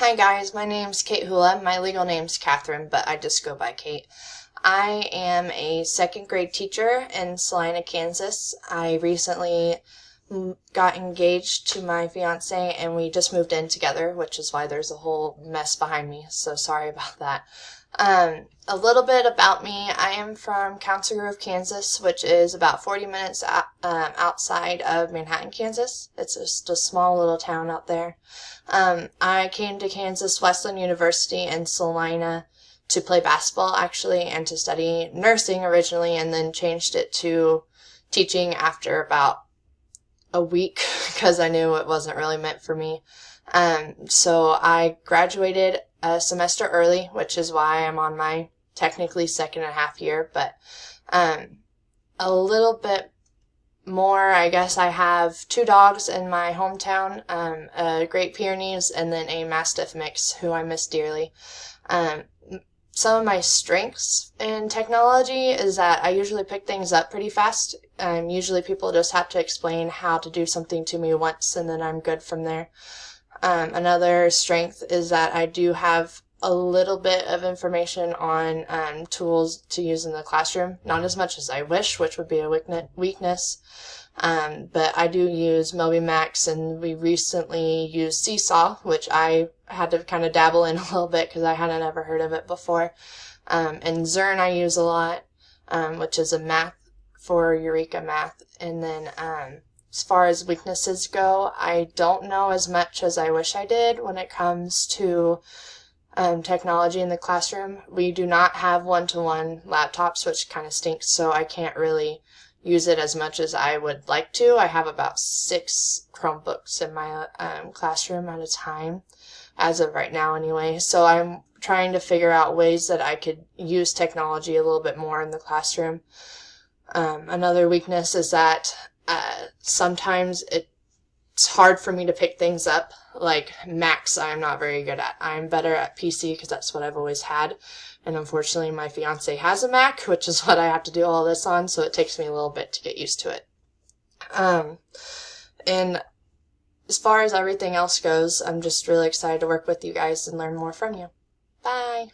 Hi guys, my name's Kate Hula. My legal name's Catherine, but I just go by Kate. I am a second grade teacher in Salina, Kansas. I recently got engaged to my fiance and we just moved in together, which is why there's a whole mess behind me, so sorry about that. A little bit about me. I am from Council Grove, Kansas, which is about 40 minutes outside of Manhattan, Kansas. It's just a small little town out there. I came to Kansas Wesleyan University in Salina to play basketball, actually, and to study nursing originally, and then changed it to teaching after about a week because I knew it wasn't really meant for me. So I graduated a semester early, which is why I'm on my technically second and a half year, but a little bit more, I guess. I have 2 dogs in my hometown, a Great Pyrenees and then a Mastiff mix who I miss dearly. Some of my strengths in technology is that I usually pick things up pretty fast. Usually people just have to explain how to do something to me once and then I'm good from there. Another strength is that I do have a little bit of information on tools to use in the classroom. Not as much as I wish, which would be a weakness. But I do use MobyMax, and we recently used Seesaw, which I had to kind of dabble in a little bit because I hadn't ever heard of it before. And Zern I use a lot, which is a math for Eureka Math. And then as far as weaknesses go, I don't know as much as I wish I did when it comes to technology in the classroom. We do not have one-to-one laptops, which kind of stinks, so I can't really use it as much as I would like to. I have about 6 Chromebooks in my classroom at a time, as of right now anyway. So I'm trying to figure out ways that I could use technology a little bit more in the classroom. Another weakness is that sometimes it's hard for me to pick things up. Like Macs, I'm not very good at. I'm better at PC because that's what I've always had. And unfortunately, my fiance has a Mac, which is what I have to do all this on, so it takes me a little bit to get used to it. And as far as everything else goes, I'm just really excited to work with you guys and learn more from you. Bye!